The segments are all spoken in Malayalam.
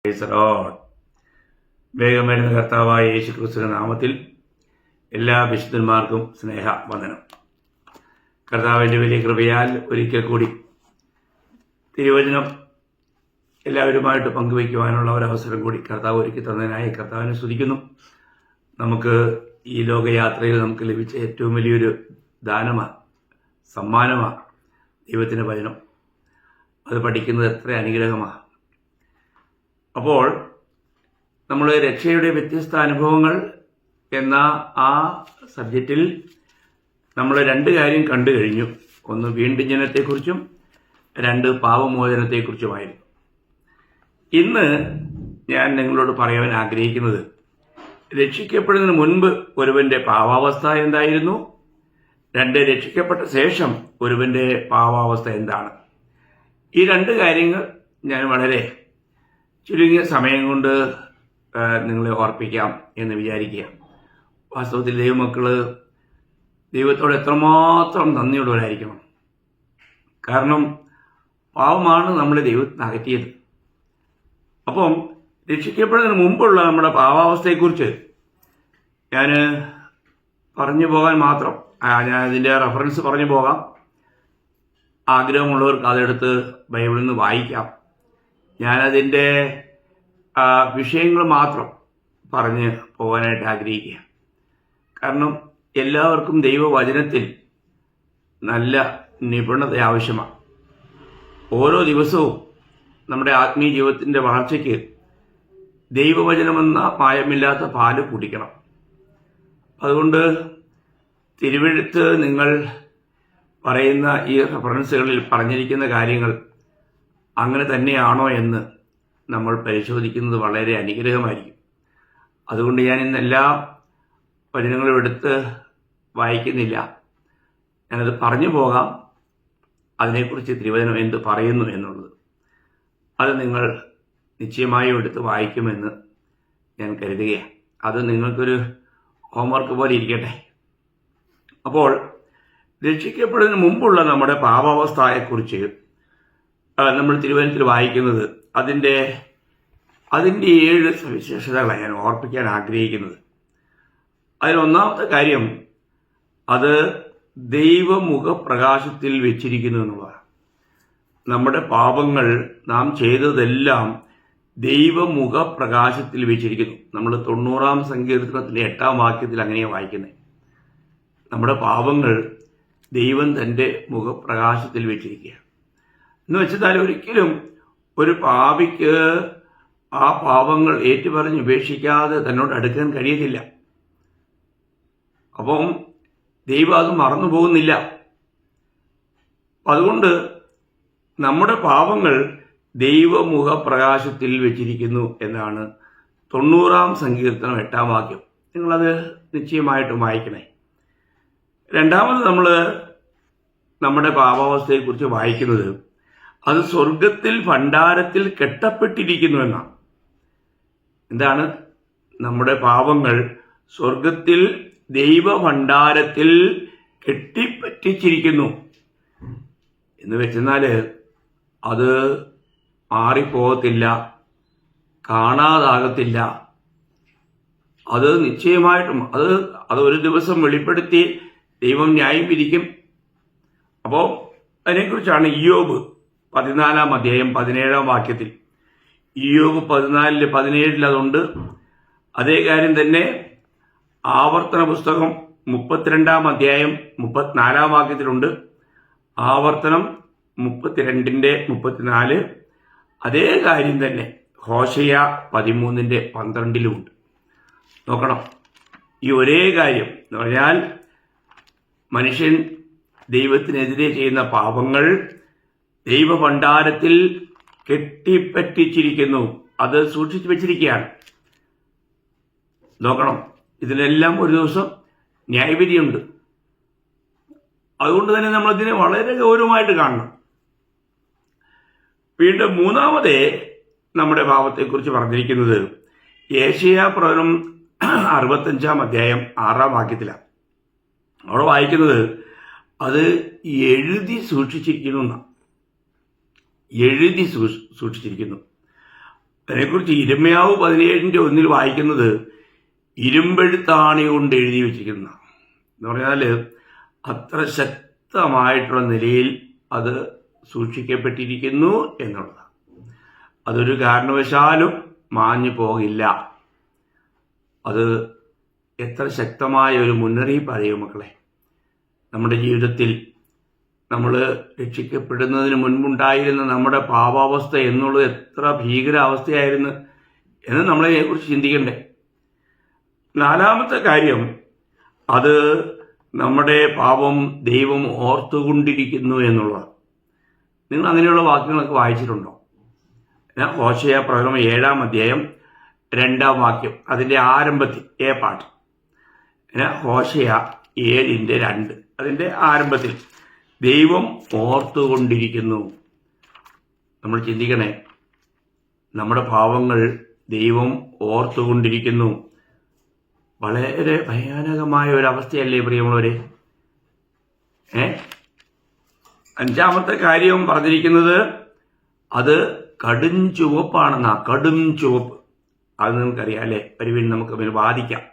Praise the Lord. വേഗം വരുന്ന കർത്താവായ യേശുക്രിസ്തുവിന്റെ നാമത്തിൽ എല്ലാ വിശുദ്ധന്മാർക്കും സ്നേഹ വന്ദനം. കർത്താവിൻ്റെ വലിയ കൃപയാൽ ഒരിക്കൽ കൂടി തിരുവചനം എല്ലാവരുമായിട്ട് പങ്കുവയ്ക്കുവാനുള്ള ഒരവസരം കൂടി കർത്താവ് ഒരുക്കി തന്നതിനായി കർത്താവിനെ സ്തുതിക്കുന്നു. നമുക്ക് ഈ ലോകയാത്രയിൽ നമുക്ക് ലഭിച്ച ഏറ്റവും വലിയൊരു ദാനമാണ്, സമ്മാനമാണ് ദൈവത്തിൻ്റെ വചനം. അത് പഠിക്കുന്നത് എത്ര അനുഗ്രഹമാണ്. അപ്പോൾ നമ്മൾ രക്ഷയുടെ വ്യത്യസ്ത അനുഭവങ്ങൾ എന്ന ആ സബ്ജക്റ്റിൽ നമ്മൾ രണ്ട് കാര്യം കണ്ടു കഴിഞ്ഞു. ഒന്ന് വീണ്ടും ജനനത്തെക്കുറിച്ചും രണ്ട് പാപമോചനത്തെക്കുറിച്ചുമായിരുന്നു. ഇന്ന് ഞാൻ നിങ്ങളോട് പറയാൻ ആഗ്രഹിക്കുന്നത് രക്ഷിക്കപ്പെടുന്നതിന് മുൻപ് ഒരുവന്റെ പാവാവസ്ഥ എന്തായിരുന്നു, രണ്ട് രക്ഷിക്കപ്പെട്ട ശേഷം ഒരുവന്റെ പാവാവസ്ഥ എന്താണ്. ഈ രണ്ട് കാര്യങ്ങൾ ഞാൻ വളരെ ചുരുങ്ങിയ സമയം കൊണ്ട് നിങ്ങളെ ഓർപ്പിക്കാം എന്ന് വിചാരിക്കുക. വാസ്തവത്തിൽ ദൈവമക്കൾ ദൈവത്തോട് എത്രമാത്രം നന്ദിയുള്ളവരായിരിക്കണം. കാരണം പാവമാണ് നമ്മളെ ദൈവത്തിന് അകറ്റിയത്. അപ്പം രക്ഷിക്കപ്പെടുന്നതിന് മുമ്പുള്ള നമ്മുടെ പാവാവസ്ഥയെക്കുറിച്ച് ഞാൻ പറഞ്ഞു പോകാൻ മാത്രം, ഞാൻ അതിൻ്റെ റെഫറൻസ് പറഞ്ഞു പോകാം. ആഗ്രഹമുള്ളവർക്ക് അതെടുത്ത് ബൈബിളിൽ നിന്ന് വായിക്കാം. ഞാനതിൻ്റെ വിഷയങ്ങൾ മാത്രം പറഞ്ഞ് പോകാനായിട്ട് ആഗ്രഹിക്കുക. കാരണം എല്ലാവർക്കും ദൈവവചനത്തിൽ നല്ല നിപുണത ആവശ്യമാണ്. ഓരോ ദിവസവും നമ്മുടെ ആത്മീയ ജീവിതത്തിൻ്റെ വളർച്ചയ്ക്ക് ദൈവവചനമെന്ന മായമില്ലാത്ത പാല് കുടിക്കണം. അതുകൊണ്ട് തിരുവെഴുത്ത് നിങ്ങൾ പറയുന്ന ഈ റെഫറൻസുകളിൽ പറഞ്ഞിരിക്കുന്ന കാര്യങ്ങൾ അങ്ങനെ തന്നെയാണോ എന്ന് നമ്മൾ പരിശോധിക്കുന്നത് വളരെ അനുഗ്രഹമായിരിക്കും. അതുകൊണ്ട് ഞാൻ ഇന്ന് എല്ലാ വചനങ്ങളും എടുത്ത് വായിക്കുന്നില്ല. ഞാനത് പറഞ്ഞു പോകാം, അതിനെക്കുറിച്ച് തിരുവചനം എന്ത് പറയുന്നു എന്നുള്ളത്. അത് നിങ്ങൾ നിശ്ചയമായും എടുത്ത് വായിക്കുമെന്ന് ഞാൻ കരുതുകയാണ്. അത് നിങ്ങൾക്കൊരു ഹോംവർക്ക് പോലെ ഇരിക്കട്ടെ. അപ്പോൾ രക്ഷിക്കപ്പെടുന്നതിന് മുമ്പുള്ള നമ്മുടെ പാപാവസ്ഥയെക്കുറിച്ച് നമ്മൾ തിരുവചനത്തിൽ വായിക്കുന്നത് അതിൻ്റെ 7 സവിശേഷതകളാണ് ഞാൻ ഓർപ്പിക്കാൻ ആഗ്രഹിക്കുന്നത്. അതിലൊന്നാമത്തെ കാര്യം അത് ദൈവമുഖപ്രകാശത്തിൽ വെച്ചിരിക്കുന്നു എന്നുള്ളതാണ്. നമ്മുടെ പാപങ്ങൾ നാം ചെയ്തതെല്ലാം ദൈവമുഖപ്രകാശത്തിൽ വെച്ചിരിക്കുന്നു. നമ്മൾ 90-ാം സങ്കീർത്തനത്തിൻ്റെ 8-ാം വാക്യത്തിൽ അങ്ങനെയാണ് വായിക്കുന്നത്. നമ്മുടെ പാപങ്ങൾ ദൈവം തൻ്റെ മുഖപ്രകാശത്തിൽ വെച്ചിരിക്കുക എന്ന് വെച്ചാൽ ഒരിക്കലും ഒരു പാപിക്ക് ആ പാപങ്ങൾ ഏറ്റുപറഞ്ഞ് ഉപേക്ഷിക്കാതെ തന്നോട് അടുക്കാൻ കഴിയത്തില്ല. അപ്പം ദൈവം അത് മറന്നു പോകുന്നില്ല. അതുകൊണ്ട് നമ്മുടെ പാപങ്ങൾ ദൈവമുഖപ്രകാശത്തിൽ വെച്ചിരിക്കുന്നു എന്നാണ് 90-ാം സങ്കീർത്തനം 8-ാം വാക്യം. നിങ്ങളത് നിശ്ചയമായിട്ടും വായിക്കണേ. രണ്ടാമത് നമ്മൾ നമ്മുടെ പാപാവസ്ഥയെക്കുറിച്ച് വായിക്കുന്നത് അത് സ്വർഗത്തിൽ ഭണ്ഡാരത്തിൽ കെട്ടപ്പെട്ടിരിക്കുന്നു എന്നാണ്. എന്താണ്? നമ്മുടെ പാപങ്ങൾ സ്വർഗത്തിൽ ദൈവഭണ്ഡാരത്തിൽ കെട്ടിപ്പറ്റിച്ചിരിക്കുന്നു എന്ന് വെച്ചെന്നാൽ അത് മാറിപ്പോകത്തില്ല, കാണാതാകത്തില്ല. അത് നിശ്ചയമായിട്ടും അത് ഒരു ദിവസം വെളിപ്പെടുത്തി ദൈവം ന്യായം വിധിക്കും. അപ്പോൾ അതിനെക്കുറിച്ചാണ് ഇയ്യോബ് 14-ാം അധ്യായം 17-ാം വാക്യത്തിൽ, ഇയ്യോബ് 14-17 അതുണ്ട്. അതേ കാര്യം തന്നെ ആവർത്തന പുസ്തകം 32-ാം അധ്യായം 34-ാം വാക്യത്തിലുണ്ട്. ആവർത്തനം 32-34. അതേ കാര്യം തന്നെ ഹോശയ 13-12 നോക്കണം. ഈ ഒരേ കാര്യം എന്ന് പറഞ്ഞാൽ മനുഷ്യൻ ദൈവത്തിനെതിരെ ചെയ്യുന്ന പാപങ്ങൾ ദൈവഭണ്ഡാരത്തിൽ കെട്ടിപ്പറ്റിച്ചിരിക്കുന്നു, അത് സൂക്ഷിച്ചു വെച്ചിരിക്കുകയാണ്. നോക്കണം, ഇതിനെല്ലാം ഒരു ദിവസം ന്യായവിധിയുണ്ട്. അതുകൊണ്ട് തന്നെ നമ്മളതിനെ വളരെ ഗൗരവമായിട്ട് കാണണം. വീണ്ടും മൂന്നാമതേ നമ്മുടെ പാപത്തെക്കുറിച്ച് പറഞ്ഞിരിക്കുന്നത് യേശയ്യാ പ്രവചനം 65-ാം അധ്യായം 6-ാം വാക്യത്തിലാണ്. അവിടെ വായിക്കുന്നത് അത് എഴുതി സൂക്ഷിച്ചിരിക്കുന്നു. എഴുതി സൂക്ഷിച്ചിരിക്കുന്നു. അതിനെക്കുറിച്ച് ഇരമ്യാവ് 17:1 വായിക്കുന്നത് ഇരുമ്പെഴുത്താണി കൊണ്ട് എഴുതി വെച്ചിരിക്കുന്ന എന്ന് പറഞ്ഞാൽ അത്ര ശക്തമായിട്ടുള്ള നിലയിൽ അത് സൂക്ഷിക്കപ്പെട്ടിരിക്കുന്നു എന്നുള്ളതാണ്. അതൊരു കാരണവശാലും മാഞ്ഞു പോകില്ല. അത് എത്ര ശക്തമായ ഒരു മുന്നറിയിപ്പ് അറിയും മക്കളെ. നമ്മുടെ ജീവിതത്തിൽ നമ്മൾ രക്ഷിക്കപ്പെടുന്നതിന് മുൻപുണ്ടായിരുന്ന നമ്മുടെ പാപാവസ്ഥ എന്നുള്ളത് എത്ര ഭീകരാവസ്ഥയായിരുന്നു എന്ന് നമ്മളതിനെക്കുറിച്ച് ചിന്തിക്കണ്ടേ. നാലാമത്തെ കാര്യം, അത് നമ്മുടെ പാപം ദൈവം ഓർത്തുകൊണ്ടിരിക്കുന്നു എന്നുള്ളത്. നിങ്ങൾ അങ്ങനെയുള്ള വാക്യങ്ങളൊക്കെ വായിച്ചിട്ടുണ്ടോ? ഹോശേയ പ്രവചനം 7-ാം അധ്യായം 2-ാം വാക്യം, അതിൻ്റെ ആരംഭത്തിൽ പാട്ട്. ഹോശേയ 7:2 അതിൻ്റെ ആരംഭത്തിൽ ദൈവം ഓർത്തുകൊണ്ടിരിക്കുന്നു. നമ്മൾ ചിന്തിക്കണേ, നമ്മുടെ പാവങ്ങൾ ദൈവം ഓർത്തുകൊണ്ടിരിക്കുന്നു. വളരെ ഭയാനകമായ ഒരവസ്ഥയല്ലേ പ്രിയമുള്ളവരെ. 5-ാമത്തെ കാര്യം പറഞ്ഞിരിക്കുന്നത് അത് കടും ചുവപ്പാണെന്നാ. കടും ചുവപ്പ്, അത് നിങ്ങൾക്കറിയാം അല്ലേ. വരുവിൻ നമുക്ക് അതിന് വാദിക്കാം,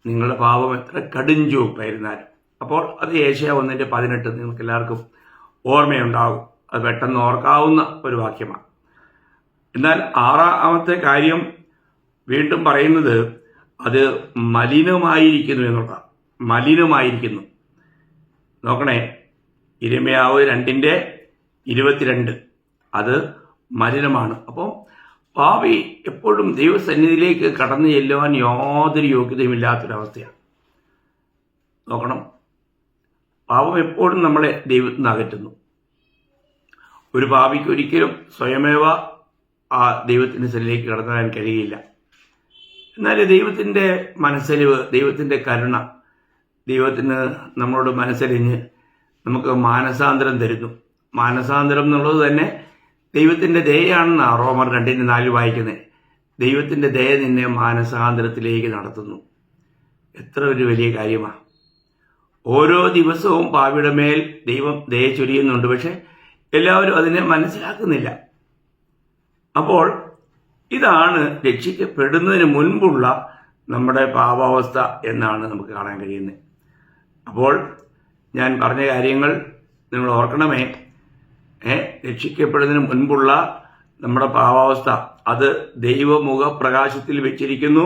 നിങ്ങളുടെ പാപം എത്ര കടും ചുവപ്പായിരുന്നാലും. അപ്പോൾ അത് ഏഷ്യ 1:18 നിങ്ങൾക്ക് എല്ലാവർക്കും ഓർമ്മയുണ്ടാകും. അത് പെട്ടെന്ന് ഓർക്കാവുന്ന ഒരു വാക്യമാണ്. എന്നാൽ 6-ാമത്തെ കാര്യം വീണ്ടും പറയുന്നത് അത് മലിനമായിരിക്കുന്നു എന്നുള്ളതാണ്. മലിനമായിരിക്കുന്നു. നോക്കണേ, ഇരമ്യാവ് 2:22 അത് മലിനമാണ്. അപ്പോൾ പാപി എപ്പോഴും ദൈവസന്നിധിയിലേക്ക് കടന്നു ചെല്ലുവാൻ യാതൊരു യോഗ്യതയുമില്ലാത്തൊരവസ്ഥയാണ്. നോക്കണം, പാപം എപ്പോഴും നമ്മളെ ദൈവത്തിൽ നിന്ന് അകറ്റുന്നു. ഒരു പാപിക്ക് ഒരിക്കലും സ്വയമേവ ആ ദൈവത്തിൻ്റെ സന്നിധിയിലേക്ക് കടന്നു വരാൻ കഴിയില്ല. എന്നാൽ ദൈവത്തിൻ്റെ മനസ്സലിവ്, ദൈവത്തിൻ്റെ കരുണ, ദൈവത്തിന് നമ്മളോട് മനസ്സലിഞ്ഞ് നമുക്ക് മാനസാന്തരം തരുന്നു. മാനസാന്തരം എന്നുള്ളത് തന്നെ ദൈവത്തിൻ്റെ ദയയാണെന്നാണ് റോമർ 2:4 വായിക്കുന്നത്. ദൈവത്തിൻ്റെ ദയ നിന്നെ മാനസാന്തരത്തിലേക്ക് നടത്തുന്നു. എത്ര ഒരു വലിയ കാര്യമാണ്. ഓരോ ദിവസവും പാപിയുടെ മേൽ ദൈവം ദയ ചൊരിയുന്നുണ്ട്. പക്ഷെ എല്ലാവരും അതിനെ മനസ്സിലാക്കുന്നില്ല. അപ്പോൾ ഇതാണ് രക്ഷിക്കപ്പെടുന്നതിന് മുൻപുള്ള നമ്മുടെ പാപാവസ്ഥ എന്നാണ് നമുക്ക് കാണാൻ കഴിയുന്നത്. അപ്പോൾ ഞാൻ പറഞ്ഞ കാര്യങ്ങൾ നിങ്ങൾ ഓർക്കണമേ. രക്ഷിക്കപ്പെടുന്നതിന് മുൻപുള്ള നമ്മുടെ പാപാവസ്ഥ അത് ദൈവമുഖ പ്രകാശത്തിൽ വെച്ചിരിക്കുന്നു.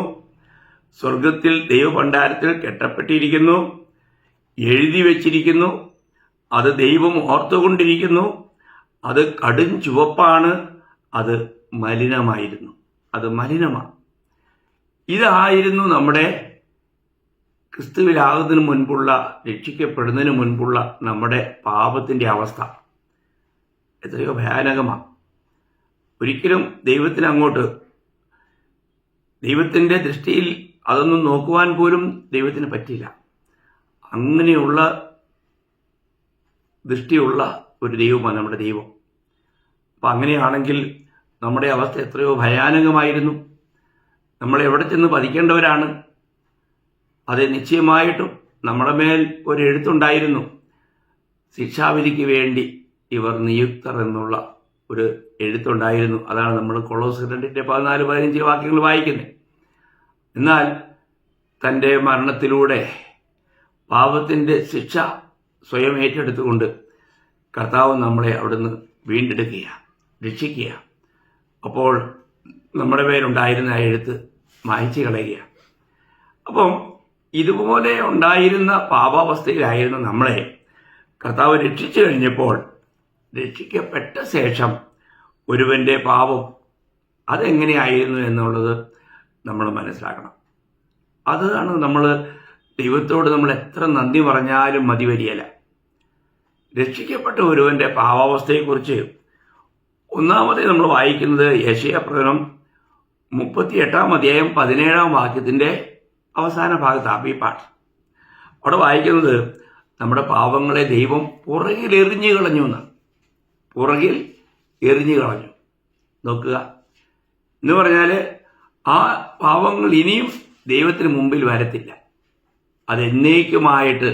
സ്വർഗത്തിൽ ദൈവഭണ്ഡാരത്തിൽ കെട്ടപ്പെട്ടിരിക്കുന്നു, എഴുതി വച്ചിരിക്കുന്നു. അത് ദൈവം ഓർത്തുകൊണ്ടിരിക്കുന്നു. അത് കടും ചുവപ്പാണ്. അത് മലിനമായിരുന്നു. അത് മലിനമാണ്. ഇതായിരുന്നു നമ്മുടെ ക്രിസ്തുവിലാകുന്നതിന് മുൻപുള്ള, രക്ഷിക്കപ്പെടുന്നതിന് മുൻപുള്ള നമ്മുടെ പാപത്തിൻ്റെ അവസ്ഥ. എത്രയോ ഭയാനകമാണ്. ഒരിക്കലും ദൈവത്തിന് അങ്ങോട്ട്, ദൈവത്തിൻ്റെ ദൃഷ്ടിയിൽ അതൊന്നും നോക്കുവാൻ പോലും ദൈവത്തിന് പറ്റില്ല. അങ്ങനെയുള്ള ദൃഷ്ടിയുള്ള ഒരു ദൈവമാണ് നമ്മുടെ ദൈവം. അപ്പം അങ്ങനെയാണെങ്കിൽ നമ്മുടെ അവസ്ഥ എത്രയോ ഭയാനകമായിരുന്നു. നമ്മൾ എവിടെ ചെന്ന് പതിക്കേണ്ടവരാണ്. അത് നിശ്ചയമായിട്ടും നമ്മുടെ മേൽ ഒരു എഴുത്തുണ്ടായിരുന്നു. ശിക്ഷാവിധിക്ക് വേണ്ടി ഇവർ നിയുക്തർ എന്നുള്ള ഒരു എഴുത്തുണ്ടായിരുന്നു. അതാണ് നമ്മൾ കൊളോസ് 2:14-15 വാക്യങ്ങൾ വായിക്കുന്നത്. എന്നാൽ തൻ്റെ മരണത്തിലൂടെ പാപത്തിൻ്റെ ശിക്ഷ സ്വയം ഏറ്റെടുത്തുകൊണ്ട് കർത്താവ് നമ്മളെ അവിടുന്ന് വീണ്ടെടുക്കുക, രക്ഷിക്കുക. അപ്പോൾ നമ്മുടെ പേരുണ്ടായിരുന്ന ആ എഴുത്ത് മായ്ച്ചു കളയുക. അപ്പം ഇതുപോലെ ഉണ്ടായിരുന്ന പാപാവസ്ഥയിലായിരുന്ന നമ്മളെ കർത്താവ് രക്ഷിച്ചു കഴിഞ്ഞപ്പോൾ, രക്ഷിക്കപ്പെട്ട ശേഷം ഒരുവൻ്റെ പാപം അതെങ്ങനെയായിരുന്നു എന്നുള്ളത് നമ്മൾ മനസ്സിലാക്കണം. അതാണ് നമ്മൾ ദൈവത്തോട് നമ്മൾ എത്ര നന്ദി പറഞ്ഞാലും മതി വരികയില്ല. രക്ഷിക്കപ്പെട്ട ഒരുവൻ്റെ പാവാവസ്ഥയെക്കുറിച്ച് ഒന്നാമതേ നമ്മൾ വായിക്കുന്നത് യെശയ്യാ പ്രവചനം 38-ാം അധ്യായം 17-ാം വാക്യത്തിൻ്റെ അവസാന ഭാഗത്താണ് ഈ പാട്ട്. അവിടെ വായിക്കുന്നത് നമ്മുടെ പാവങ്ങളെ ദൈവം പുറകിൽ എറിഞ്ഞു കളഞ്ഞു എന്നാണ്. പുറകിൽ എറിഞ്ഞു കളഞ്ഞു. നോക്കുക, എന്ന് പറഞ്ഞാൽ ആ പാവങ്ങൾ ഇനിയും ദൈവത്തിന് മുമ്പിൽ വരത്തില്ല. അതെന്നേക്കുമായിട്ട്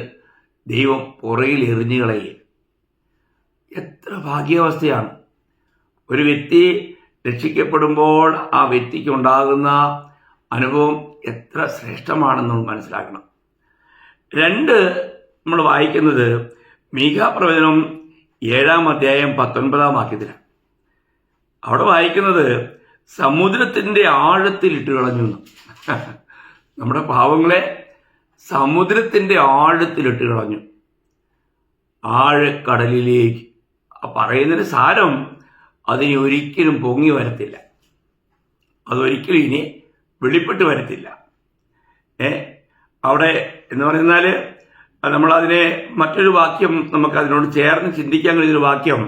ദൈവം പുറകിൽ എറിഞ്ഞു കളയുക. എത്ര ഭാഗ്യാവസ്ഥയാണ്. ഒരു വ്യക്തി രക്ഷിക്കപ്പെടുമ്പോൾ ആ വ്യക്തിക്കുണ്ടാകുന്ന അനുഭവം എത്ര ശ്രേഷ്ഠമാണെന്ന് മനസ്സിലാക്കണം. 2 നമ്മൾ വായിക്കുന്നത് മീഖാ പ്രവചനം 7-ാം അധ്യായം 19-ാം വാക്യത്തിലാണ്. അവിടെ വായിക്കുന്നത് സമുദ്രത്തിൻ്റെ ആഴത്തിൽ ഇട്ട് കളഞ്ഞു. നമ്മുടെ പാവങ്ങളെ സമുദ്രത്തിൻ്റെ ആഴത്തിലിട്ട് കളഞ്ഞു, ആഴക്കടലിലേക്ക്. പറയുന്നതിന് സാരം അതിന് ഒരിക്കലും പൊങ്ങി വരത്തില്ല, അതൊരിക്കലും ഇനി വെളിപ്പെട്ട് വരത്തില്ല. അവിടെ എന്ന് പറയുന്നാൽ നമ്മളതിനെ മറ്റൊരു വാക്യം നമുക്ക് അതിനോട് ചേർന്ന് ചിന്തിക്കാൻ കഴിയുന്നൊരു വാക്യം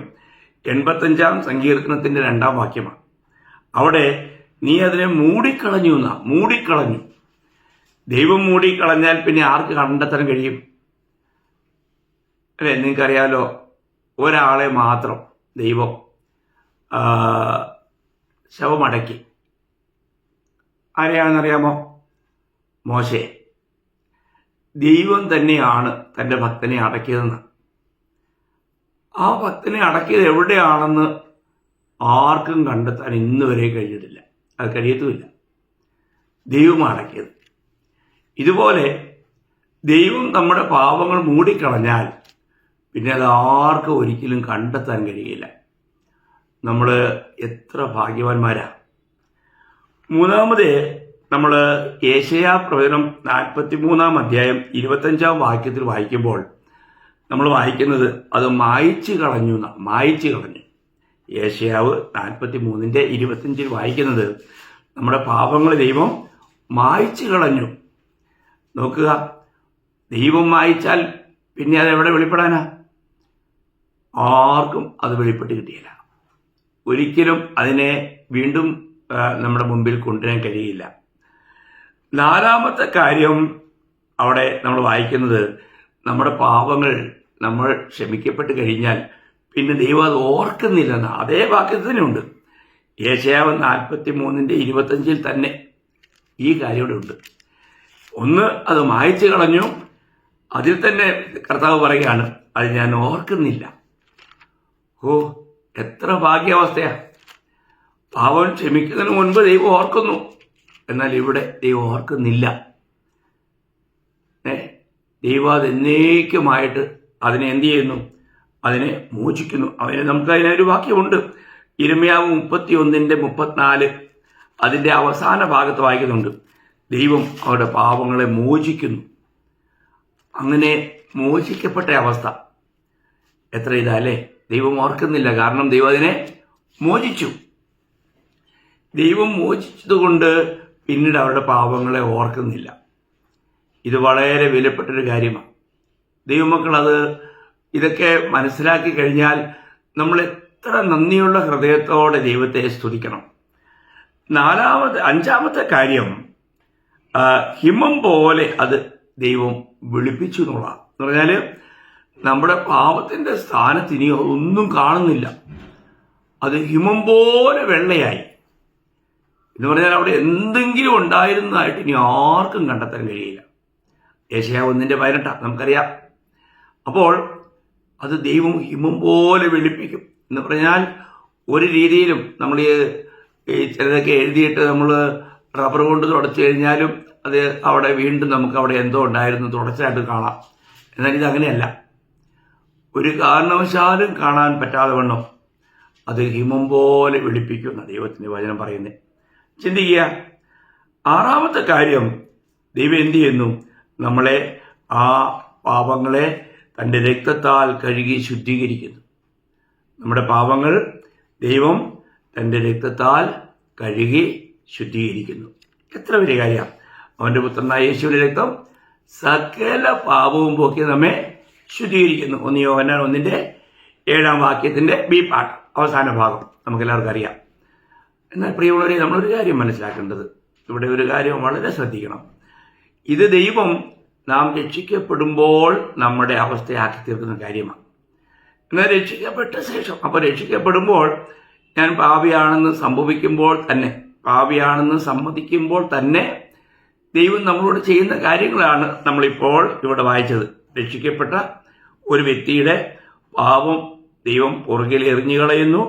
85-ാം സങ്കീർത്തനത്തിൻ്റെ 2-ാം വാക്യമാണ്. അവിടെ നീ അതിനെ മൂടിക്കളഞ്ഞു. ദൈവം മൂടിക്കളഞ്ഞാൽ പിന്നെ ആർക്ക് കണ്ടെത്താൻ കഴിയും? അല്ലേ? നിങ്ങൾക്കറിയാലോ, ഒരാളെ മാത്രം ദൈവം ശവമടക്കി. ആരെയാണെന്നറിയാമോ? മോശയെ. ദൈവം തന്നെയാണ് തൻ്റെ ഭക്തനെ അടക്കിയതെന്ന്. ആ ഭക്തനെ അടക്കിയത് എവിടെയാണെന്ന് ആർക്കും കണ്ടെത്താൻ ഇന്ന് വരെ കഴിഞ്ഞിട്ടില്ല, അത് കഴിയത്തുമില്ല. ദൈവം അടക്കിയത്. ഇതുപോലെ ദൈവം നമ്മുടെ പാപങ്ങൾ മൂടിക്കളഞ്ഞാൽ പിന്നെ അത് ആർക്കും ഒരിക്കലും കണ്ടെത്താൻ കഴിയില്ല. നമ്മൾ എത്ര ഭാഗ്യവാന്മാരാ. 3-ാമത് നമ്മൾ യേശയ്യാ പ്രവചനം 43-ാം അധ്യായം 25-ാം വാക്യത്തിൽ വായിക്കുമ്പോൾ നമ്മൾ വായിക്കുന്നത് അത് മായ്ച്ചു കളഞ്ഞു. യേശയ്യാവ് 43-ന്റെ 25-ൽ വായിക്കുന്നത് നമ്മുടെ പാപങ്ങൾ ദൈവം മായ്ച്ചു കളഞ്ഞു. നോക്കുക, ദൈവം മായ്ച്ചാൽ പിന്നെ അതെവിടെ വെളിപ്പെടാനാ? ആർക്കും അത് വെളിപ്പെട്ട് കിട്ടിയില്ല. ഒരിക്കലും അതിനെ വീണ്ടും നമ്മുടെ മുമ്പിൽ കൊണ്ടുവരാൻ കഴിയില്ല. 4-ാമത്തെ കാര്യം അവിടെ നമ്മൾ വായിക്കുന്നത് നമ്മുടെ പാപങ്ങൾ നമ്മൾ ക്ഷമിക്കപ്പെട്ട് കഴിഞ്ഞാൽ പിന്നെ ദൈവം അത് ഓർക്കുന്നില്ലെന്ന് അതേ വാക്യത്തിൽ തന്നെ ഉണ്ട്. യേശയ്യാവ് 43-ന്റെ 25-ൽ തന്നെ ഈ കാര്യം ഇവിടെ ഉണ്ട്. ഒന്ന്, അത് മായ്ച്ചു കളഞ്ഞു. അതിൽ തന്നെ കർത്താവ് പറയുകയാണ്, അത് ഞാൻ ഓർക്കുന്നില്ല. എത്ര ഭാഗ്യാവസ്ഥയാ! പാവം ക്ഷമിക്കുന്നതിന് മുൻപ് ദൈവം ഓർക്കുന്നു, എന്നാൽ ഇവിടെ ദൈവം ഓർക്കുന്നില്ല. ദൈവം അത് എന്നേക്കുമായിട്ട് അതിനെ എന്ത് ചെയ്യുന്നു? അതിനെ മോചിക്കുന്നു. നമുക്കതിനൊരു വാക്യമുണ്ട്, യിരെമ്യാവ് 31-ന്റെ 34, അതിൻ്റെ അവസാന ഭാഗത്ത് വായിക്കുന്നുണ്ട്, ദൈവം അവരുടെ പാപങ്ങളെ മോചിക്കുന്നു. അങ്ങനെ മോചിക്കപ്പെട്ട അവസ്ഥ എത്ര ഇതല്ലേ? ദൈവം ഓർക്കുന്നില്ല, കാരണം ദൈവം അതിനെ മോചിച്ചു. ദൈവം മോചിച്ചതുകൊണ്ട് പിന്നീട് അവരുടെ പാപങ്ങളെ ഓർക്കുന്നില്ല. ഇത് വളരെ വിലപ്പെട്ടൊരു കാര്യമാണ്. ദൈവമക്കൾ ഇതൊക്കെ മനസ്സിലാക്കി കഴിഞ്ഞാൽ നമ്മൾ എത്ര നന്ദിയുള്ള ഹൃദയത്തോടെ ദൈവത്തെ സ്തുതിക്കണം. 5-ാമത്തെ കാര്യം, ഹിമം പോലെ അത് ദൈവം വെളുപ്പിച്ചു എന്നുള്ളതാണ്. എന്ന് പറഞ്ഞാൽ നമ്മുടെ പാപത്തിൻ്റെ സ്ഥാനത്ത് ഇനി ഒന്നും കാണുന്നില്ല, അത് ഹിമം പോലെ വെള്ളയായി. എന്ന് പറഞ്ഞാൽ അവിടെ എന്തെങ്കിലും ഉണ്ടായിരുന്നതായിട്ട് ഇനി ആർക്കും കണ്ടെത്താൻ കഴിയില്ല. യേശയ്യാവ് 1-18 നമുക്കറിയാം. അപ്പോൾ അത് ദൈവം ഹിമം പോലെ വെളുപ്പിക്കും. എന്ന് പറഞ്ഞാൽ ഒരു രീതിയിലും നമ്മൾ ഈ ചിലതൊക്കെ എഴുതിയിട്ട് നമ്മൾ റബ്ബർ കൊണ്ട് തുടച്ചു കഴിഞ്ഞാലും അത് അവിടെ വീണ്ടും നമുക്ക് അവിടെ എന്തോ ഉണ്ടായിരുന്നു തുടച്ചായിട്ട് കാണാം. എന്നാൽ ഇതങ്ങനെയല്ല, ഒരു കാരണവശാലും കാണാൻ പറ്റാതെ വണ്ണം അത് ഹിമം പോലെ വെളുപ്പിക്കുന്ന ദൈവത്തിൻ്റെ വചനം പറയുന്നത്. ചിന്തിക്കുക. 6-ാമത്തെ കാര്യം, ദൈവം എന്ത് ചെയ്യുന്നു? നമ്മളെ ആ പാപങ്ങളെ തൻ്റെ രക്തത്താൽ കഴുകി ശുദ്ധീകരിക്കുന്നു. നമ്മുടെ പാപങ്ങൾ ദൈവം തൻ്റെ രക്തത്താൽ കഴുകി ശുദ്ധീകരിക്കുന്നു. എത്ര വലിയ കാര്യമാണ്! അവൻ്റെ പുത്രനായ യേശുവിൻ്റെ രക്തം സകല പാപവും പോക്കി നമ്മെ ശുദ്ധീകരിക്കുന്നു. 1 യോഹന്നാൻ 1-ന്റെ 7-ാം വാക്യത്തിൻ്റെ ബി പാർട്ട്, അവസാന ഭാഗം നമുക്കെല്ലാവർക്കും അറിയാം. എന്നാൽ പ്രിയമുള്ളവരെ, നമ്മളൊരു കാര്യം മനസ്സിലാക്കേണ്ടത്, ഇവിടെ ഒരു കാര്യം വളരെ ശ്രദ്ധിക്കണം. ഇത് ദൈവം നാം രക്ഷിക്കപ്പെടുമ്പോൾ നമ്മുടെ അവസ്ഥയാക്കി തീർക്കുന്ന കാര്യമാണ്. എന്നാൽ രക്ഷിക്കപ്പെട്ട ശേഷം, അപ്പോൾ രക്ഷിക്കപ്പെടുമ്പോൾ ഞാൻ പാപിയാണെന്ന് സമ്മതിക്കുമ്പോൾ തന്നെ ദൈവം നമ്മളോട് ചെയ്യുന്ന കാര്യങ്ങളാണ് നമ്മളിപ്പോൾ ഇവിടെ വായിച്ചത്. രക്ഷിക്കപ്പെട്ട ഒരു വ്യക്തിയുടെ പാപം ദൈവം പുറകിൽ എറിഞ്ഞു കളയുന്നു.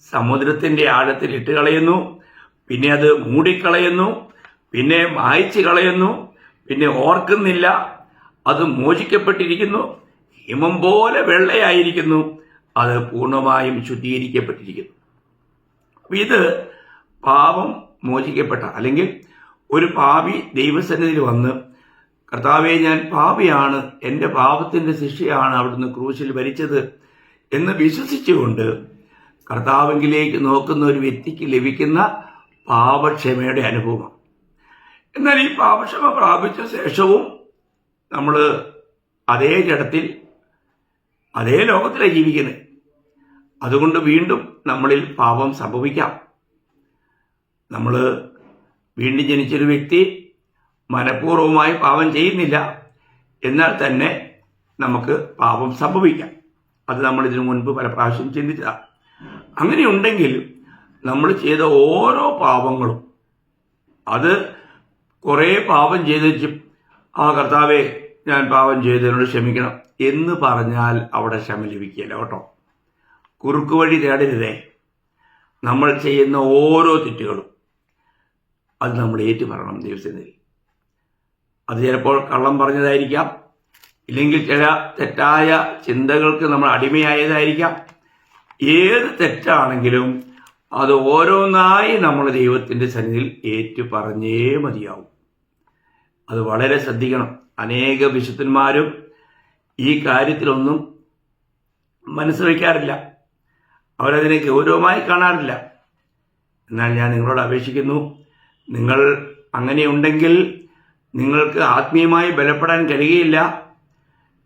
സമുദ്രത്തിൻ്റെ ആഴത്തിൽ ഇട്ട് കളയുന്നു, പിന്നെ അത് മൂടിക്കളയുന്നു, പിന്നെ മായ്ച്ചു കളയുന്നു, പിന്നെ ഓർക്കുന്നില്ല. അത് മോചിക്കപ്പെട്ടിരിക്കുന്നു, ഹിമം പോലെ വെള്ളയായിരിക്കുന്നു, അത് പൂർണ്ണമായും ശുദ്ധീകരിക്കപ്പെട്ടിരിക്കുന്നു. ഇത് പാപം മോചിക്കപ്പെട്ട, അല്ലെങ്കിൽ ഒരു പാപി ദൈവസന്നിധിയിൽ വന്ന് കർത്താവെ, ഞാൻ പാപിയാണ്, എൻ്റെ പാപത്തിൻ്റെ ശിക്ഷയാണ് അവിടുന്ന് ക്രൂശിൽ ഭരിച്ചത് എന്ന് വിശ്വസിച്ചുകൊണ്ട് കർത്താവിലേക്ക് നോക്കുന്ന ഒരു വ്യക്തിക്ക് ലഭിക്കുന്ന പാപക്ഷമയുടെ അനുഭവം. എന്നാൽ ഈ പാപക്ഷമ പ്രാപിച്ച ശേഷവും നമ്മൾ അതേ ജഡത്തിൽ അതേ ലോകത്തിലാണ് ജീവിക്കുന്നത്. അതുകൊണ്ട് വീണ്ടും നമ്മളിൽ പാപം സംഭവിക്കാം. നമ്മൾ വീണ്ടും ജനിച്ചൊരു വ്യക്തി മനഃപൂർവ്വമായി പാപം ചെയ്യുന്നില്ല, എന്നാൽ തന്നെ നമുക്ക് പാപം സംഭവിക്കാം. അത് നമ്മൾ ഇതിനു മുൻപ് പല പ്രാവശ്യം ചിന്തിച്ചതാണ്. അങ്ങനെയുണ്ടെങ്കിൽ നമ്മൾ ചെയ്ത ഓരോ പാപങ്ങളും, അത് കുറേ പാപം ചെയ്തു കർത്താവെ, ഞാൻ പാപം ചെയ്തതിനോട് ക്ഷമിക്കണം എന്ന് പറഞ്ഞാൽ അവിടെ ക്ഷമ ലഭിക്കില്ല കേട്ടോ. കുറുക്കു വഴി തേടരുതേ. നമ്മൾ ചെയ്യുന്ന ഓരോ തെറ്റുകളും അത് നമ്മൾ ഏറ്റുപറയണം ദൈവസന്നിധിയിൽ. അത് ചിലപ്പോൾ കള്ളം പറഞ്ഞതായിരിക്കാം, ഇല്ലെങ്കിൽ ചില തെറ്റായ ചിന്തകൾക്ക് നമ്മൾ അടിമയായതായിരിക്കാം. ഏത് തെറ്റാണെങ്കിലും അത് ഓരോന്നായി നമ്മൾ ദൈവത്തിൻ്റെ സന്നിധിയിൽ ഏറ്റുപറഞ്ഞേ മതിയാവും. അത് വളരെ ശ്രദ്ധിക്കണം. അനേക വിശുദ്ധന്മാരും ഈ കാര്യത്തിലൊന്നും മനസ്സ് വയ്ക്കാറില്ല, അവരതിനെ ഗൗരവമായി കാണാറില്ല. എന്നാൽ ഞാൻ നിങ്ങളോട് അപേക്ഷിക്കുന്നു, നിങ്ങൾ അങ്ങനെയുണ്ടെങ്കിൽ നിങ്ങൾക്ക് ആത്മീയമായി ബലപ്പെടാൻ കഴിയുകയില്ല.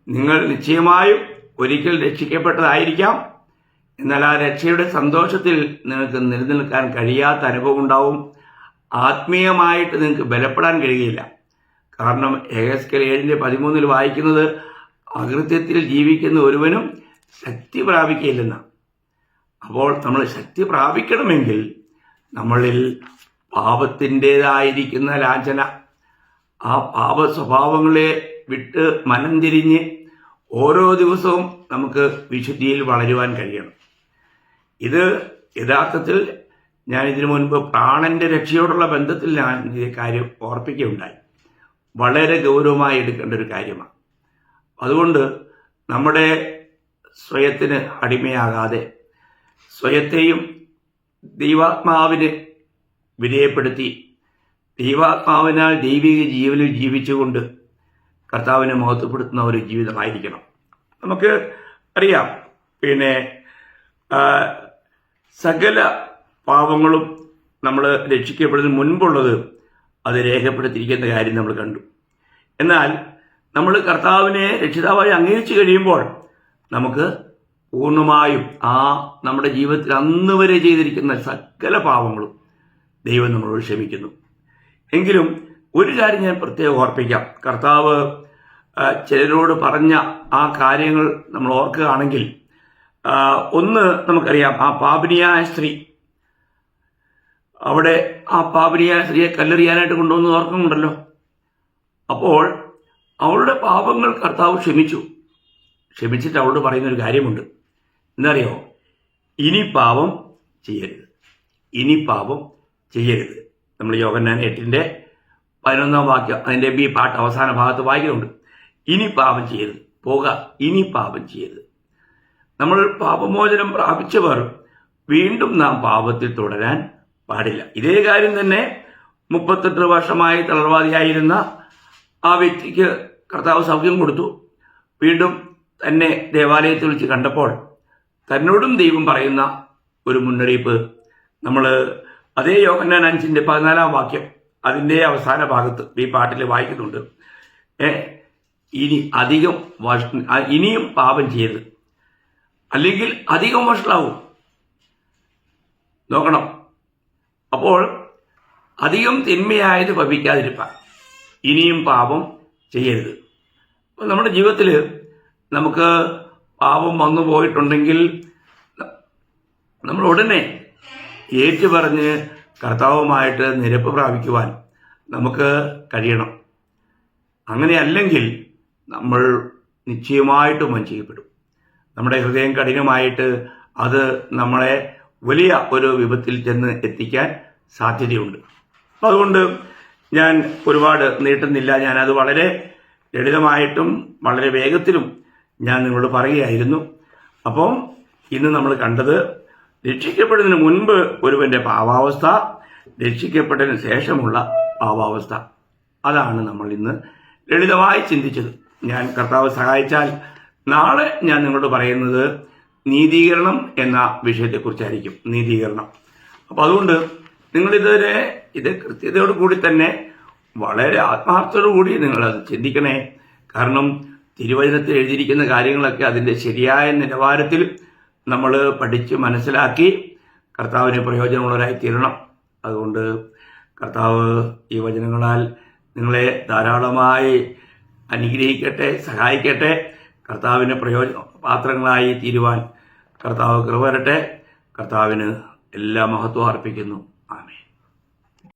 നിങ്ങൾ നിശ്ചയമായും ഒരിക്കൽ രക്ഷിക്കപ്പെട്ടതായിരിക്കാം, എന്നാൽ ആ രക്ഷയുടെ സന്തോഷത്തിൽ നിങ്ങൾക്ക് നിലനിൽക്കാൻ കഴിയാത്ത അനുഭവം ഉണ്ടാവും. ആത്മീയമായിട്ട് നിങ്ങൾക്ക് ബലപ്പെടാൻ കഴിയുകയില്ല. കാരണം എഹെസ്കേൽ 7:13 വായിക്കുന്നത്, അകൃത്യത്തിൽ ജീവിക്കുന്ന ഒരുവനും ശക്തി പ്രാപിക്കുകയില്ലെന്നാണ്. അപ്പോൾ നമ്മൾ ശക്തി പ്രാപിക്കണമെങ്കിൽ നമ്മളിൽ പാപത്തിൻ്റെതായിരിക്കുന്ന ലാഞ്ചന, ആ പാപ സ്വഭാവങ്ങളെ വിട്ട് മനം തിരിഞ്ഞ് ഓരോ ദിവസവും നമുക്ക് വിശുദ്ധിയിൽ വളരുവാൻ കഴിയണം. ഇത് യഥാർത്ഥത്തിൽ ഞാൻ ഇതിനു മുൻപ് പ്രാണന്റെ രക്ഷയോടുള്ള ബന്ധത്തിൽ ഞാൻ ഈ കാര്യം ഓർപ്പിക്കുകയുണ്ടായി. വളരെ ഗൗരവമായി എടുക്കേണ്ട ഒരു കാര്യമാണ്. അതുകൊണ്ട് നമ്മുടെ സ്വയത്തിന് അടിമയാകാതെ സ്വയത്തെയും ദൈവാത്മാവിന് വിധേയപ്പെടുത്തി ദൈവാത്മാവിനാൽ ദൈവിക ജീവനിൽ ജീവിച്ചുകൊണ്ട് കർത്താവിനെ മഹത്വപ്പെടുത്തുന്ന ഒരു ജീവിതമായിരിക്കണം. നമുക്ക് അറിയാം, പിന്നെ സകല പാപങ്ങളും നമ്മൾ രക്ഷിക്കപ്പെടുന്നതിന് മുൻപുള്ളത് അത് രേഖപ്പെടുത്തിയിരിക്കുന്ന കാര്യം നമ്മൾ കണ്ടു. എന്നാൽ നമ്മൾ കർത്താവിനെ രക്ഷിതാവായി അംഗീകരിച്ചു കഴിയുമ്പോൾ നമുക്ക് പൂർണ്ണമായും നമ്മുടെ ജീവിതത്തിൽ അന്ന് വരെ ചെയ്തിരിക്കുന്ന സകല പാപങ്ങളും ദൈവം നമ്മളോട് ക്ഷമിക്കുന്നു. എങ്കിലും ഒരു കാര്യം ഞാൻ പ്രത്യേകം ഓർപ്പിക്കാം. കർത്താവ് ചിലരോട് പറഞ്ഞ ആ കാര്യങ്ങൾ നമ്മൾ ഓർക്കുകയാണെങ്കിൽ, ഒന്ന് നമുക്കറിയാം, ആ പാപിനിയായ സ്ത്രീ, അവിടെ ആ പാപിനിയായ സ്ത്രീയെ കല്ലെറിയാനായിട്ട് കൊണ്ടുവന്ന് ഓർക്കുന്നുണ്ടല്ലോ. അപ്പോൾ അവളുടെ പാപങ്ങൾ കർത്താവ് ക്ഷമിച്ചിട്ട് അവളോട് പറയുന്നൊരു കാര്യമുണ്ട്. എന്നറിയോ? ഇനി പാപം ചെയ്യരുത്, ഇനി പാപം ചെയ്യരുത്. നമ്മൾ യോഹന്നാൻ 8:11 വാക്യം, അതിൻ്റെ ബി പാട്ട് അവസാന ഭാഗത്ത് വായിക്കുന്നുണ്ട്. ഇനി പാപം ചെയ്യരുത്, ഇനി പാപം ചെയ്യരുത്. നമ്മൾ പാപമോചനം പ്രാപിച്ചവർ വീണ്ടും നാം പാപത്തിൽ തുടരാൻ പാടില്ല. ഇതേ കാര്യം തന്നെ 38 വർഷമായി തളർവാദിയായിരുന്ന ആ വ്യക്തിക്ക് കർത്താവ് സൗഖ്യം കൊടുത്തു. വീണ്ടും തന്നെ ദേവാലയത്തിൽ വെച്ച് കണ്ടപ്പോൾ തന്നോടും ദൈവം പറയുന്ന ഒരു മുന്നറിയിപ്പ് നമ്മൾ അതേ യോഹന്നാൻ 5:14 വാക്യം അതിൻ്റെ അവസാന ഭാഗത്ത് ഈ പാട്ടിൽ വായിക്കുന്നുണ്ട്. ഇനിയും പാപം ചെയ്യരുത്, അല്ലെങ്കിൽ അധികം വഷളാവും. നോക്കണം. അപ്പോൾ അധികം തിന്മയായത് ഭവിക്കാതിരിപ്പാൻ ഇനിയും പാപം ചെയ്യരുത്. അപ്പോൾ നമ്മുടെ ജീവിതത്തിൽ നമുക്ക് പാപം വന്നു പോയിട്ടുണ്ടെങ്കിൽ നമ്മൾ ഉടനെ ഏറ്റുപറഞ്ഞ് കർത്താവുമായിട്ട് നിരപ്പ് പ്രാപിക്കുവാൻ നമുക്ക് കഴിയണം. അങ്ങനെയല്ലെങ്കിൽ നമ്മൾ നിശ്ചയമായിട്ടും വഞ്ചിക്കപ്പെടും. നമ്മുടെ ഹൃദയം കഠിനമായിട്ട് അത് നമ്മളെ വലിയ ഒരു വിപത്തിൽ ചെന്ന് എത്തിക്കാൻ സാധ്യതയുണ്ട്. അപ്പം അതുകൊണ്ട് ഞാൻ ഒരുപാട് നീട്ടുന്നില്ല. ഞാനത് വളരെ ലളിതമായിട്ടും വളരെ വേഗത്തിലും ഞാൻ നിങ്ങളോട് പറയുകയായിരുന്നു. അപ്പോൾ ഇന്ന് നമ്മൾ കണ്ടത് രക്ഷിക്കപ്പെടുന്നതിന് മുൻപ് ഒരുവന്റെ പാവാവസ്ഥ, രക്ഷിക്കപ്പെട്ടതിന് ശേഷമുള്ള പാവാവസ്ഥ. അതാണ് നമ്മൾ ഇന്ന് ലളിതമായി ചിന്തിച്ചത്. ഞാൻ കർത്താവ് സഹായിച്ചാൽ നാളെ ഞാൻ നിങ്ങളോട് പറയുന്നത് നീതീകരണം എന്ന വിഷയത്തെക്കുറിച്ചായിരിക്കും. നീതീകരണം. അപ്പോൾ അതുകൊണ്ട് നിങ്ങളിതുവരെ ഇത് കൃത്യതയോടു കൂടി തന്നെ വളരെ ആത്മാർത്ഥത്തോടു കൂടി നിങ്ങളത് ചിന്തിക്കണേ. കാരണം തിരുവചനത്തിൽ എഴുതിയിരിക്കുന്ന കാര്യങ്ങളൊക്കെ അതിൻ്റെ ശരിയായ നിലവാരത്തിൽ നമ്മൾ പഠിച്ച് മനസ്സിലാക്കി കർത്താവിന് പ്രയോജനമുള്ളവരായി തീരണം. അതുകൊണ്ട് കർത്താവ് ഈ വചനങ്ങളാൽ നിങ്ങളെ ധാരാളമായി അനുഗ്രഹിക്കട്ടെ, സഹായിക്കട്ടെ. കർത്താവിന് പാത്രങ്ങളായി തീരുവാൻ കർത്താവ് കൃപ തരട്ടെ. കർത്താവിന് എല്ലാ മഹത്വം അർപ്പിക്കുന്നു.